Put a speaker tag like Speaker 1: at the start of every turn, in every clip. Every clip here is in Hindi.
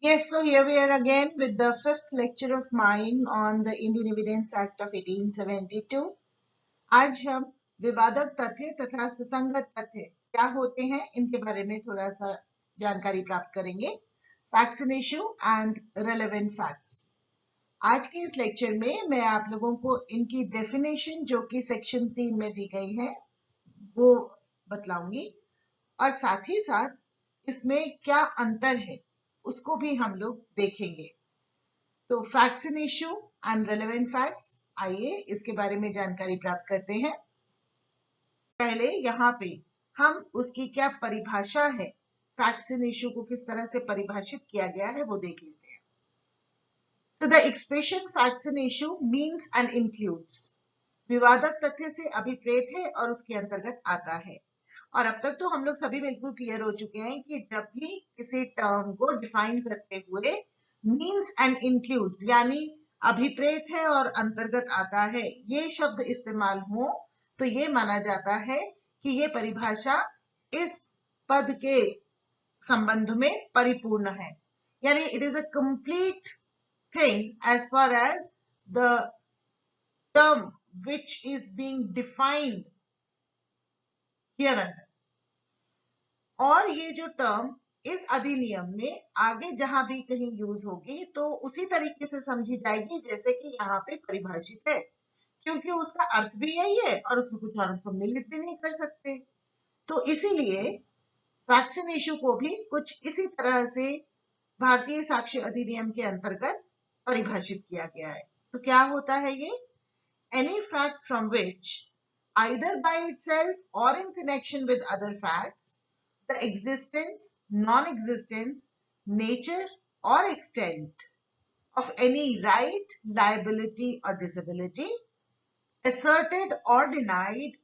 Speaker 1: Yes, so here we are again with the fifth lecture of mine on the Indian Evidence Act of 1872. आज हम विवादक तथ्य तथा सुसंगत तथ्य क्या होते हैं इनके बारे में थोड़ा सा जानकारी प्राप्त करेंगे. Facts in issue and relevant facts. आज के इस लेक्चर में मैं आप लोगों को इनकी डेफिनेशन जो कि सेक्शन 3 में दी गई है वो बतलाऊंगी और साथ ही साथ इसमें क्या अंतर है उसको भी हम लोग देखेंगे. तो facts in issue and relevant facts, आइए इसके बारे में जानकारी प्राप्त करते हैं. पहले यहाँ पे हम उसकी क्या परिभाषा है, फैक्ट्स इन इशू को किस तरह से परिभाषित किया गया है वो देख लेते हैं. So the expression facts in issue means and includes, विवादक तथ्य से अभिप्रेत है और उसके अंतर्गत आता है. और अब तक तो हम लोग सभी बिल्कुल क्लियर हो चुके हैं कि जब भी किसी टर्म को डिफाइन करते हुए मीन्स एंड इंक्लूड्स यानी अभिप्रेत है और अंतर्गत आता है ये शब्द इस्तेमाल हो तो ये माना जाता है कि ये परिभाषा इस पद के संबंध में परिपूर्ण है. यानी it is a complete thing as far as the term which is being defined here under. और ये जो टर्म इस अधिनियम में आगे जहां भी कहीं यूज होगी तो उसी तरीके से समझी जाएगी जैसे कि यहाँ पे परिभाषित है, क्योंकि उसका अर्थ भी यही है और उसमें कुछ और सम्मिलित भी नहीं कर सकते. तो इसीलिए वैक्सीन इशू को भी कुछ इसी तरह से भारतीय साक्ष्य अधिनियम के अंतर्गत परिभाषित किया गया है. तो क्या होता है ये? Any fact from which either by itself or in connection with other facts, the existence, non-existence, nature or extent of any right, liability or disability asserted or denied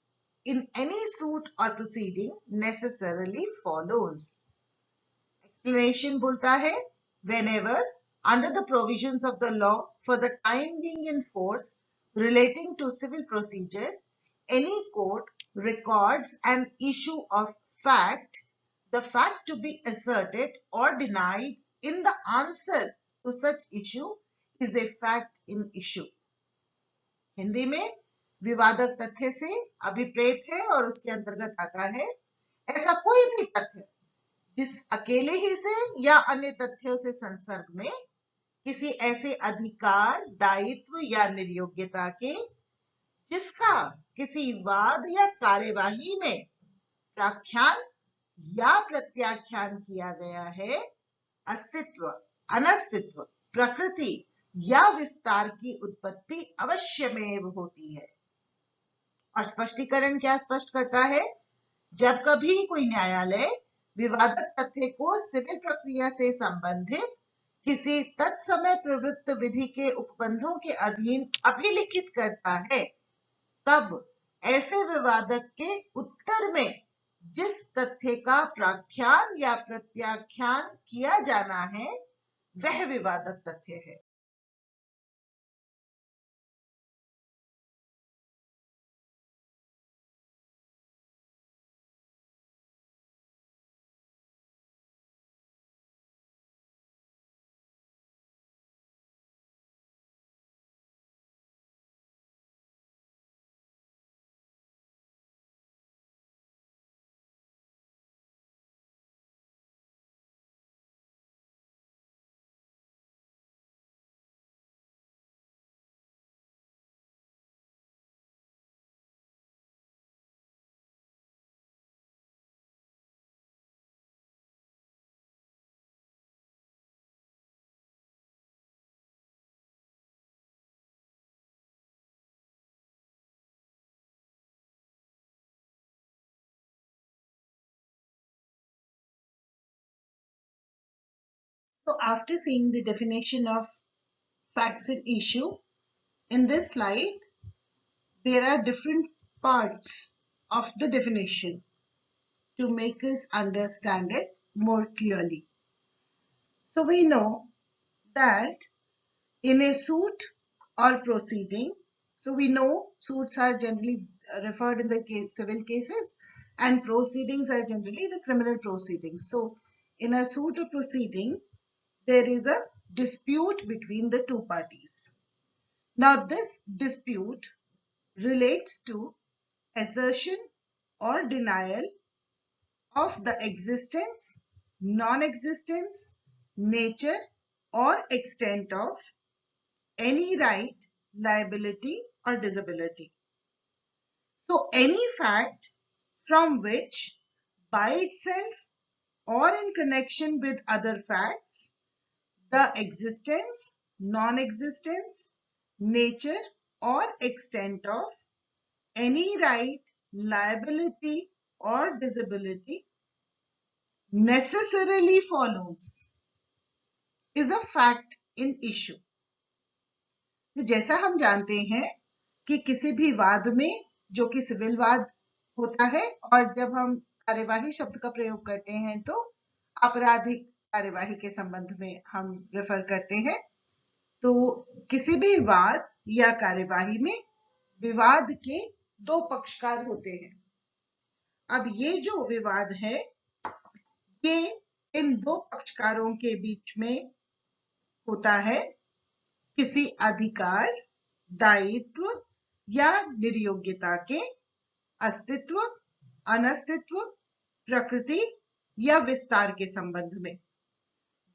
Speaker 1: in any suit or proceeding necessarily follows. Explanation बोलता है whenever under the provisions of the law for the time being in force relating to civil procedure any court records an issue of fact, the fact to be asserted or denied in the answer to such issue is a fact in issue. Hindi में विवादक तथ्य से अभिप्रेत है और उसके अंतर्गत आता है ऐसा कोई भी तथ्य जिस अकेले ही से या अन्य तथ्यों से संसर्ग में किसी ऐसे अधिकार, दायित्व या निर्योग्यता के जिसका किसी वाद या कार्यवाही में व्याख्यान या प्रत्याख्यान किया गया है, अस्तित्व, अनस्तित्व, प्रकृति या विस्तार की उत्पत्ति अवश्यमेव होती है. और स्पष्टीकरण क्या स्पष्ट करता है? जब कभी कोई न्यायालय विवादक तथ्य को सिविल प्रक्रिया से संबंधित किसी तत्समय प्रवृत्त विधि के उपबंधों के अधीन अभिलिखित करता है तब ऐसे विवादक के उत्तर में जिस तथ्य का प्राख्यान या प्रत्याख्यान किया जाना है वह विवादक तथ्य है. So after seeing the definition of facts in issue, in this slide there are different parts of the definition to make us understand it more clearly. So we know that in a suit or proceeding, so we know suits are generally referred in the civil cases and proceedings are generally the criminal proceedings. So in a suit or proceeding, there is a dispute between the two parties. Now, this dispute relates to assertion or denial of the existence, non-existence, nature, or extent of any right, liability, or disability. So, any fact from which by itself or in connection with other facts, the existence, non-existence, nature, or extent of any right, liability, or disability necessarily follows is a fact in issue. तो जैसा हम जानते हैं कि किसी भी वाद में, जो कि सिविल वाद होता है, और जब हम कार्यवाही शब्द का प्रयोग करते हैं तो आपराधिक कार्यवाही के संबंध में हम रेफर करते हैं। तो किसी भी वाद या कार्यवाही में विवाद के दो पक्षकार होते हैं। अब ये जो विवाद है, ये इन दो पक्षकारों के बीच में होता है किसी अधिकार, दायित्व या निर्योग्यता के अस्तित्व, अनस्तित्व, प्रकृति या विस्तार के संबंध में,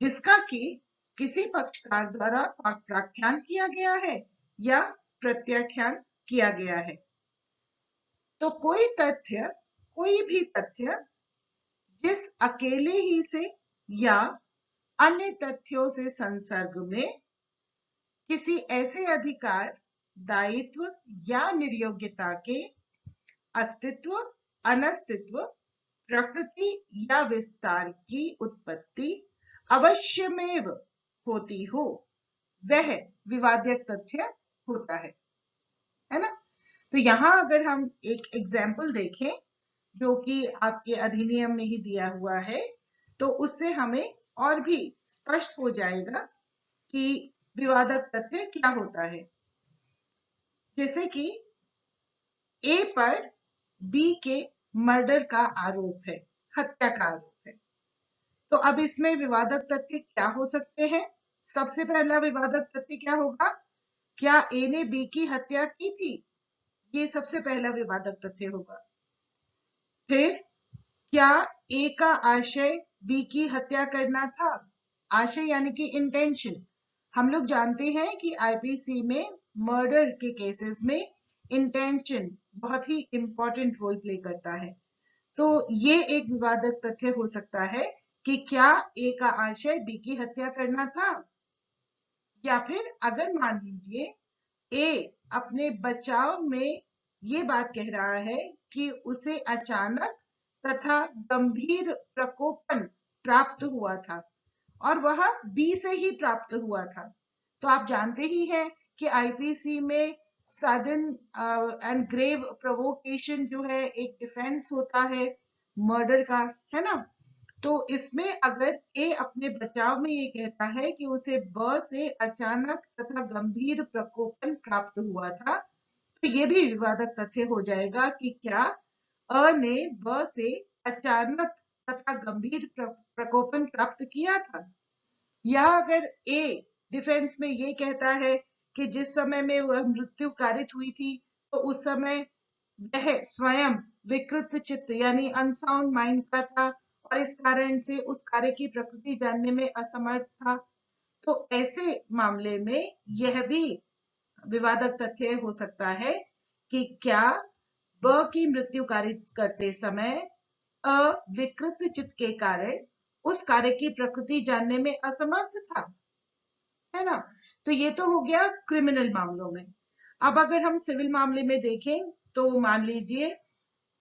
Speaker 1: जिसका कि किसी पक्षकार द्वारा प्राख्यान किया गया है या प्रत्याख्यान किया गया है। तो कोई भी तथ्य जिस अकेले ही से या अन्य तथ्यों से संसर्ग में किसी ऐसे अधिकार, दायित्व या निर्योग्यता के अस्तित्व, अनस्तित्व, प्रकृति या विस्तार की उत्पत्ति अवश्यमेव होती हो, वह विवादक तथ्य होता है ना। तो यहां अगर हम एक एग्जाम्पल देखें जो कि आपके अधिनियम में ही दिया हुआ है, तो उससे हमें और भी स्पष्ट हो जाएगा कि विवादक तथ्य क्या होता है। जैसे कि ए पर बी के मर्डर का आरोप है, हत्या का आरोप है। तो अब इसमें विवादक तथ्य क्या हो सकते हैं? सबसे पहला विवादक तथ्य क्या होगा? क्या ए ने बी की हत्या की थी? ये सबसे पहला विवादक तथ्य होगा। फिर क्या ए का आशय बी की हत्या करना था? आशय यानी कि इंटेंशन। हम लोग जानते हैं कि आईपीसी में मर्डर के केसेस में इंटेंशन बहुत ही इंपॉर्टेंट रोल प्ले करता है। तो ये एक विवादक तथ्य हो सकता है कि क्या ए का आशय बी की हत्या करना था, या फिर अगर मान लीजिए ए अपने बचाव में ये बात कह रहा है कि उसे अचानक तथा गंभीर प्रकोपन प्राप्त हुआ था और वह बी से ही प्राप्त हुआ था। तो आप जानते ही हैं कि आईपीसी में सडन एंड ग्रेव प्रोवोकेशन जो है एक डिफेंस होता है मर्डर का, है ना। तो इसमें अगर ए अपने बचाव में ये कहता है कि उसे ब से अचानक तथा गंभीर प्रकोपन प्राप्त हुआ था, तो ये भी विवादक तथ्य हो जाएगा कि क्या अ ने ब से अचानक तथा गंभीर प्रकोपन प्राप्त किया था। या अगर ए डिफेंस में ये कहता है कि जिस समय में वह मृत्यु कारित हुई थी तो उस समय वह स्वयं विकृत चित्त यानी अनसाउंड माइंड का था और इस कारण से उस कार्य की प्रकृति जानने में असमर्थ था, तो ऐसे मामले में यह भी विवादक तथ्य हो सकता है कि क्या ब की मृत्यु कारित करते समय विकृत चित्त के कारण उस कार्य की प्रकृति जानने में असमर्थ था, है ना। तो ये तो हो गया क्रिमिनल मामलों में। अब अगर हम सिविल मामले में देखें तो मान लीजिए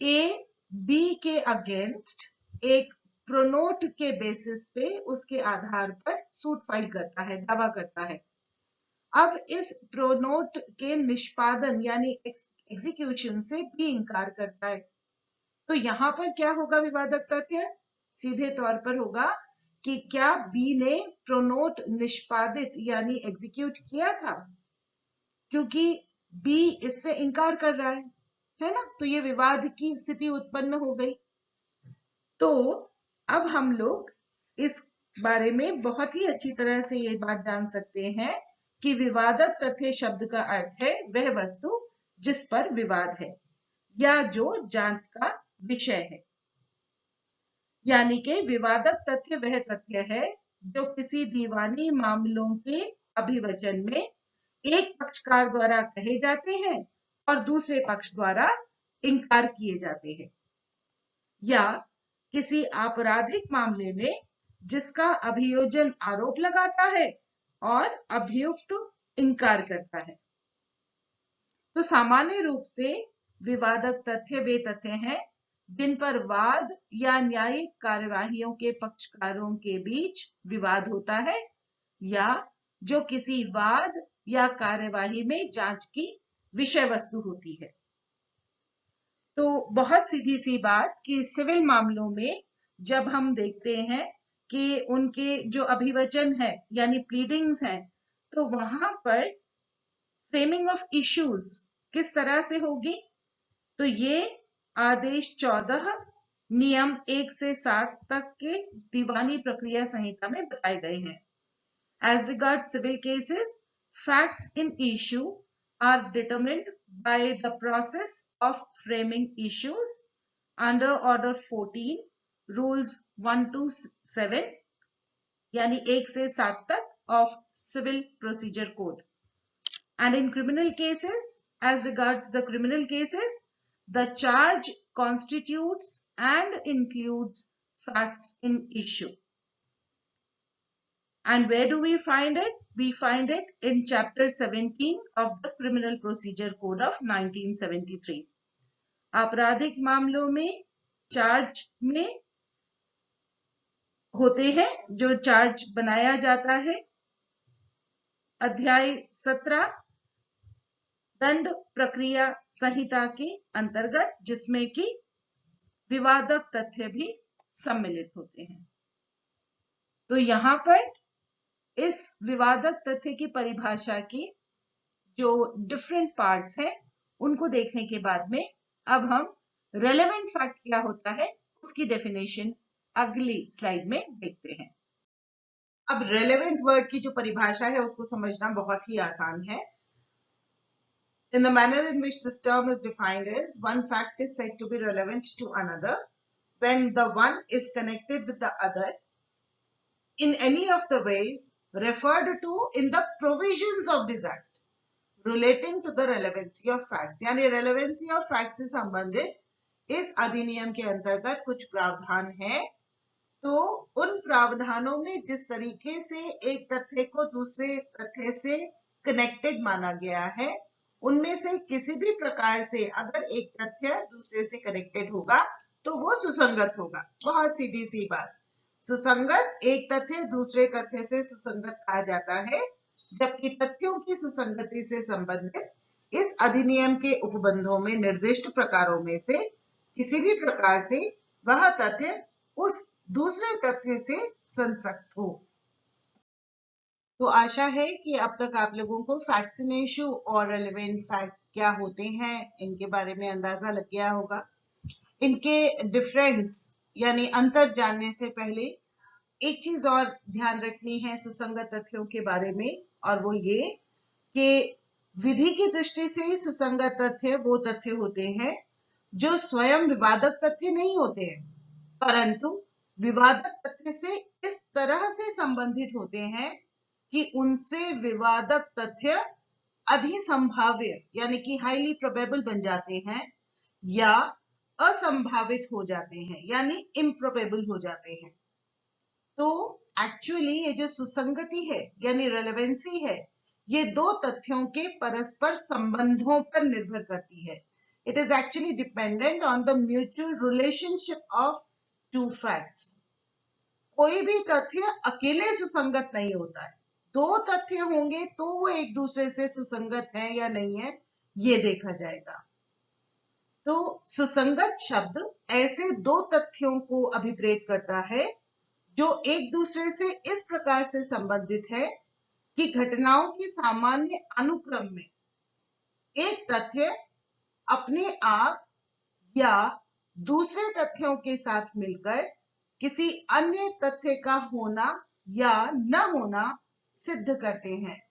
Speaker 1: ए बी के अगेंस्ट एक प्रोनोट के बेसिस पे उसके आधार पर सूट फाइल करता है, दावा करता है। अब इस प्रोनोट के निष्पादन यानी एग्जीक्यूशन से भी इनकार करता है, तो यहां पर क्या होगा विवादक तथ्य? सीधे तौर पर होगा कि क्या बी ने प्रोनोट निष्पादित यानी एग्जीक्यूट किया था, क्योंकि बी इससे इनकार कर रहा है ना। तो ये विवाद की स्थिति उत्पन्न हो गई। तो अब हम लोग इस बारे में बहुत ही अच्छी तरह से ये बात जान सकते हैं कि विवादक तथ्य शब्द का अर्थ है वह वस्तु जिस पर विवाद है या जो जांच का विषय है। यानी कि विवादक तथ्य वह तथ्य है जो किसी दीवानी मामलों के अभिवचन में एक पक्षकार द्वारा कहे जाते हैं और दूसरे पक्ष द्वारा इनकार किए जाते हैं, या किसी आपराधिक मामले में जिसका अभियोजन आरोप लगाता है और अभियुक्त इनकार करता है। तो सामान्य रूप से विवादक तथ्य वे तथ्य हैं जिन पर वाद या न्यायिक कार्यवाहियों के पक्षकारों के बीच विवाद होता है या जो किसी वाद या कार्यवाही में जांच की विषय वस्तु होती है। तो बहुत सीधी सी बात कि सिविल मामलों में जब हम देखते हैं कि उनके जो अभिवचन है यानी प्लीडिंग्स हैं, तो वहां पर फ्रेमिंग ऑफ इश्यूज किस तरह से होगी, तो ये आदेश 14 नियम 1 से 7 तक के दीवानी प्रक्रिया संहिता में बताए गए हैं। As regards civil cases, facts in issue are determined by the process of framing issues under Order 14, Rules 1 to 7, यानी 1 से 7 तक of Civil Procedure Code. And in criminal cases, as regards the criminal cases, the charge constitutes and includes facts in issue. And where do we find it? We find it in Chapter 17 of the Criminal Procedure Code of 1973. आपराधिक मामलों में चार्ज में होते हैं जो चार्ज बनाया जाता है। अध्याय 17 दंड प्रक्रिया संहिता के अंतर्गत, जिसमें कि विवादक तथ्य भी सम्मिलित होते हैं। तो यहां पर इस विवादक तथ्य की परिभाषा की जो डिफरेंट पार्ट्स हैं उनको देखने के बाद में अब हम रेलेवेंट फैक्ट क्या होता है उसकी डेफिनेशन अगली स्लाइड में देखते हैं। अब रेलेवेंट वर्ड की जो परिभाषा है उसको समझना बहुत ही आसान है। In the manner in which this term is defined is, one fact is said to be relevant to another when the one is connected with the other in any of the ways referred to in the provisions of this act relating to the relevancy of facts। यानी relevancy of facts से संबंधित इस अधिनियम के अंतर्गत कुछ प्रावधान है, तो उन प्रावधानों में जिस तरीके से एक तथ्य को दूसरे तथ्य से कनेक्टेड माना गया है, उनमें से किसी भी प्रकार से अगर एक तथ्य दूसरे से कनेक्टेड होगा तो वो सुसंगत होगा। बहुत सीधी सी बात, सुसंगत एक तथ्य दूसरे तथ्य से सुसंगत कहा जाता है, जबकि तथ्यों की सुसंगति से संबंधित इस अधिनियम के उपबंधों में निर्दिष्ट प्रकारों में से किसी भी प्रकार से वह तथ्य उस दूसरे तथ्य से संसक्त हो। तो आशा है कि अब तक आप लोगों को फैक्ट्स इन इशू और रेलेवेंट फैक्ट क्या होते हैं इनके बारे में अंदाजा लग गया होगा। इनके डिफरेंस यानी अंतर जानने से पहले एक चीज और ध्यान रखनी है सुसंगत तथ्यों के बारे में, और वो ये कि विधि की दृष्टि से ही सुसंगत तथ्य वो तथ्य होते हैं जो स्वयं विवादक तथ्य नहीं होते हैं, परंतु विवादक तथ्य से इस तरह से संबंधित होते हैं कि उनसे विवादक तथ्य अधिसंभाव्य यानी कि हाईली प्रोबेबल बन जाते हैं या असंभावित हो जाते हैं यानी इम्प्रोबेबल हो जाते हैं। तो एक्चुअली ये जो सुसंगति है यानी रेलेवेंसी है, ये दो तथ्यों के परस्पर संबंधों पर निर्भर करती है। It is actually dependent on the mutual relationship of two facts. कोई भी तथ्य अकेले सुसंगत नहीं होता है, दो तथ्य होंगे तो वो एक दूसरे से सुसंगत है या नहीं है ये देखा जाएगा। तो सुसंगत शब्द ऐसे दो तथ्यों को अभिप्रेत करता है जो एक दूसरे से इस प्रकार से संबंधित है कि घटनाओं के सामान्य अनुक्रम में एक तथ्य अपने आप या दूसरे तथ्यों के साथ मिलकर किसी अन्य तथ्य का होना या न होना सिद्ध करते हैं।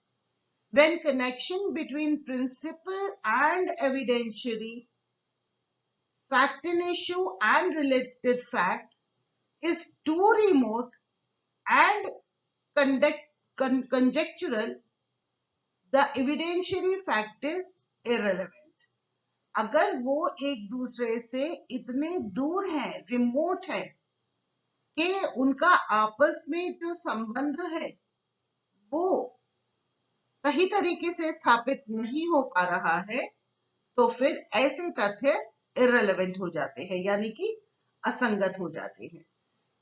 Speaker 1: When connection between principle and evidentiary, fact in issue and related fact is too remote and conjectural, the evidentiary fact is irrelevant. अगर वो एक दूसरे से इतने दूर हैं, रिमोट है, कि उनका आपस में जो संबंध है वो सही तरीके से स्थापित नहीं हो पा रहा है, तो फिर ऐसे तथ्य इररिलेवेंट हो जाते हैं, यानी कि असंगत हो जाते हैं।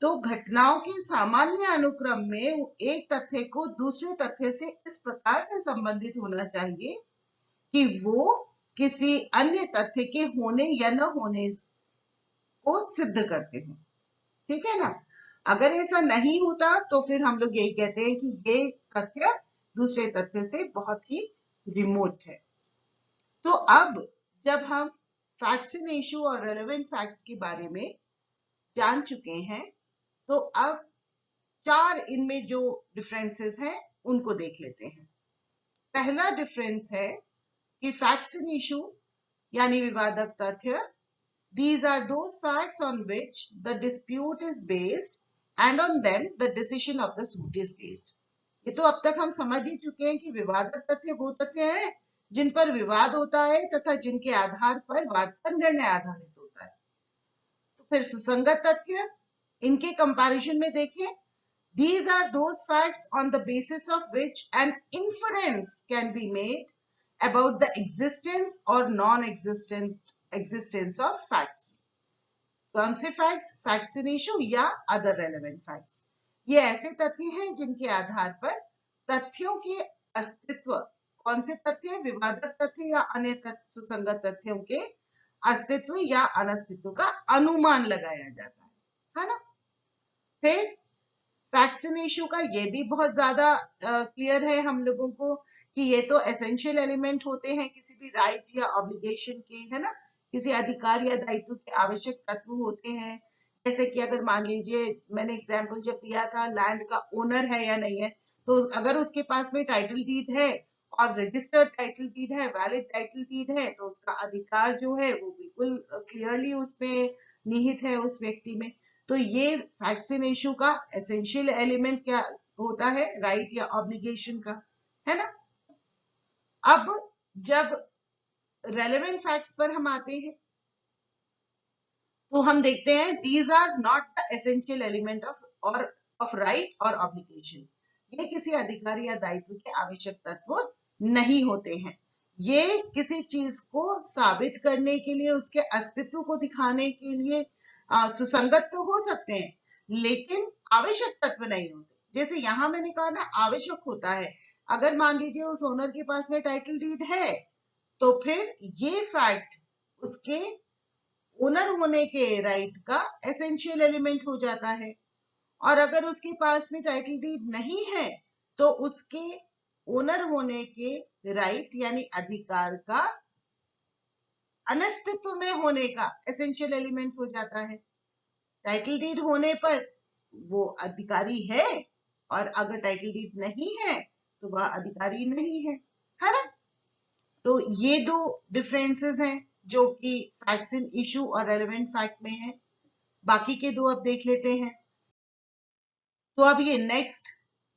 Speaker 1: तो घटनाओं के सामान्य अनुक्रम में एक तथ्य को दूसरे तथ्य से इस प्रकार से संबंधित होना चाहिए कि वो किसी अन्य तथ्य के होने या न होने को सिद्ध करते हो। ठीक है ना? अगर ऐसा नहीं होता तो फिर हम लोग यही कहते हैं कि ये तथ्य दूसरे तथ्य से बहुत ही रिमोट है। तो अब जब हम फैक्ट्स इन इशू और रेलेवेंट फैक्ट्स के बारे में जान चुके हैं, तो अब 4 इनमें जो डिफरेंसेस हैं उनको देख लेते हैं। पहला डिफरेंस है कि फैक्ट्स इन इशू यानी विवादक तथ्य, these are those facts on which the dispute is based and on them the decision of the suit is based. ये तो अब तक हम समझ ही चुके हैं कि विवादक तथ्य वो तथ्य है जिन पर विवाद होता है तथा जिनके आधार पर वाद का निर्णय आधारित होता है। तो फिर सुसंगत तथ्य, इनके कंपैरिजन में देखें, these are those facts on the basis of which an inference can be made about the existence or existence of facts. कौन से फैक्ट्स? फैक्ट्स इन इशू या अदर रेलेवेंट फैक्ट्स। ये ऐसे तथ्य हैं जिनके आधार पर तथ्यों के अस्तित्व, कौन से तथ्य? विवादक तथ्य या अन्य सुसंगत तथ्यों के अस्तित्व या अनस्तित्व का अनुमान लगाया जाता है ना? फिर फैक्ट्स इन इशू का ये भी बहुत ज्यादा क्लियर है हम लोगों को कि ये तो एसेंशियल एलिमेंट होते हैं किसी भी राइट या ऑब्लिगेशन के, है ना? किसी अधिकार या दायित्व के आवश्यक तत्व होते हैं। जैसे कि अगर मान लीजिए, मैंने एग्जाम्पल जब दिया था, लैंड का ओनर है या नहीं है, तो अगर उसके पास में टाइटल डीड है और रजिस्टर्ड टाइटल डीड है, वैलिड टाइटल डीड है, तो उसका अधिकार जो है वो बिल्कुल क्लियरली उसमें निहित है उस व्यक्ति में। तो ये फैक्ट्स इन इशू का एसेंशियल एलिमेंट क्या होता है? राइट या ऑब्लिगेशन का, है ना? अब जब रेलेवेंट फैक्ट्स पर हम आते हैं तो हम देखते हैं these are not the essential element of right और ऑब्लिगेशन। ये किसी अधिकार या दायित्व के आवश्यक तत्व नहीं होते हैं। ये किसी चीज को साबित करने के लिए, उसके अस्तित्व को दिखाने के लिए सुसंगत तो हो सकते हैं, लेकिन आवश्यक तत्व नहीं होते। जैसे यहां मैंने कहा ना, आवश्यक होता है। अगर मान लीजिए उस ओनर के पास में टाइटल डीड है, तो फिर ये फैक्ट उसके ओनर होने के राइट का एसेंशियल एलिमेंट हो जाता है। और अगर उसके पास में टाइटल डीड नहीं है, तो उसके ओनर होने के राइट यानी अधिकार का अनस्तित्व में होने का एसेंशियल एलिमेंट हो जाता है। टाइटल डीड होने पर वो अधिकारी है, और अगर टाइटल डीड नहीं है तो वह अधिकारी नहीं है ना? तो ये दो डिफरेंसेस हैं जो कि फैक्ट्स इन इशू और रेलेवेंट फैक्ट में है। बाकी के दो अब देख लेते हैं। तो अब ये नेक्स्ट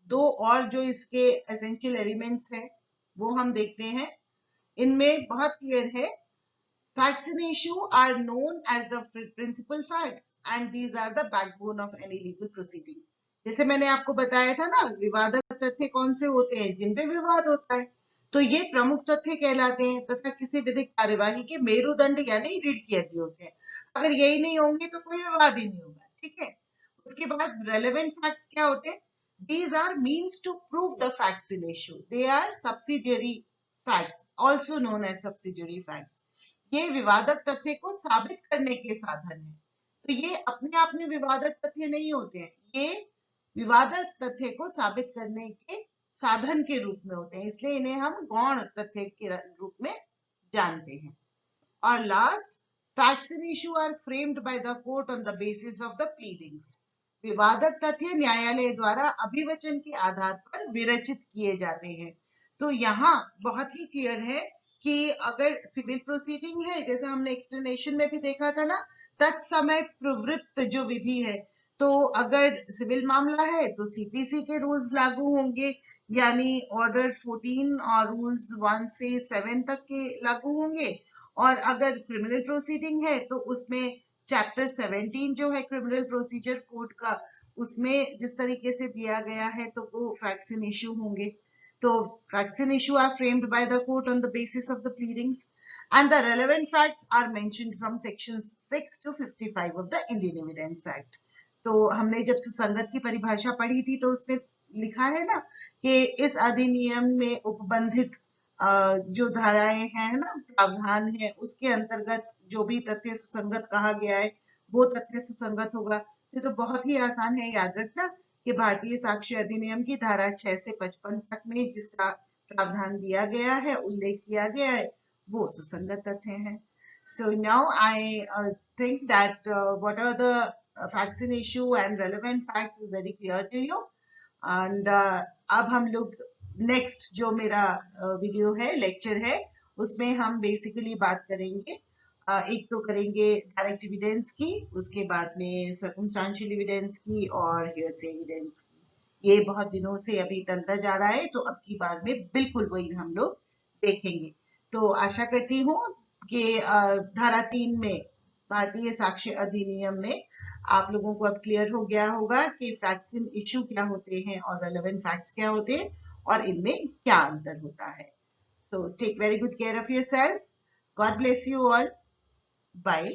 Speaker 1: दो और जो इसके एसेंशियल एलिमेंट्स हैं वो हम देखते हैं। इनमें बहुत क्लियर है, facts in issue are known as the principal facts and these are the backbone of any legal proceeding. जैसे मैंने आपको बताया था ना, विवादक तथ्य कौन से होते हैं? जिन पे विवाद होता है, तो ये प्रमुख तथ्य कहलाते हैं तथा किसी विधिक कार्यवाही के मेरुदंड यानी रीढ़ की हड्डी होते हैं। अगर यही नहीं होंगे तो कोई विवाद ही नहीं होगा। ठीक है? उसके बाद रेलेवेंट फैक्ट्स क्या होते हैं? These are means to prove the facts in issue. They are subsidiary facts, also known as subsidiary facts. ये विवादक तथ्य को साबित करने के साधन है। तो ये अपने आप में विवादक तथ्य नहीं होते हैं, ये विवादक तथ्य को साबित करने के साधन के रूप में होते हैं, इसलिए इन्हें हम गौण तथ्य के रूप में जानते हैं। और last, facts in issue are framed by the court on the basis of the pleadings. विवादक तथ्य न्यायालय द्वारा अभिवचन के आधार पर विरचित किए जाते हैं। तो यहाँ बहुत ही क्लियर है कि अगर सिविल प्रोसीडिंग है, जैसे हमने एक्सप्लेनेशन में भी देखा था ना, तत्समय प्रवृत्त जो विधि है, तो अगर सिविल मामला है तो सीपीसी के रूल्स लागू होंगे, यानी ऑर्डर 14 और रूल्स 1 से 7 तक के लागू होंगे। और अगर क्रिमिनल प्रोसीडिंग है तो उसमें चैप्टर 17 जो है क्रिमिनल प्रोसीजर कोड का, उसमें जिस तरीके से दिया गया है तो वो फैक्ट्स इन इश्यू होंगे। तो facts in issue are framed by the court on the basis of the pleadings, and the relevant facts are mentioned from sections 6 to 55 of the Indian Evidence Act. तो हमने जब सुसंगत की परिभाषा पढ़ी थी तो उसमें लिखा है ना कि इस अधिनियम में उपबंधित जो धाराएं हैं ना, प्रावधान है, उसके अंतर्गत जो भी तथ्य सुसंगत कहा गया है वो तथ्य सुसंगत होगा। तो बहुत ही आसान है याद रखना कि भारतीय साक्ष्य अधिनियम की धारा 6 से 55 तक में जिसका प्रावधान दिया गया है, उल्लेख किया गया है, वो सुसंगत तथ्य हैं। So now I think that what are the facts in issue and relevant facts is very clear to you. And अब हम लोग नेक्स्ट जो मेरा वीडियो है, लेक्चर है, उसमें हम बेसिकली बात करेंगे, एक तो करेंगे डायरेक्ट एविडेंस की, उसके बाद में सर्कमस्टेंशियल एविडेंस की और हियरसे एविडेंस की। ये बहुत दिनों से अभी टलता जा रहा है, तो अब की बार में बिल्कुल वही हम लोग देखेंगे। तो आशा करती हूँ कि धारा 3 में भारतीय साक्ष्य अधिनियम में आप लोगों को अब क्लियर हो गया होगा कि फैक्ट्स इन इश्यू क्या होते हैं और रेलेवेंट फैक्ट्स क्या होते हैं और इनमें क्या अंतर होता है। So take very good care of yourself. God bless you all. Bye.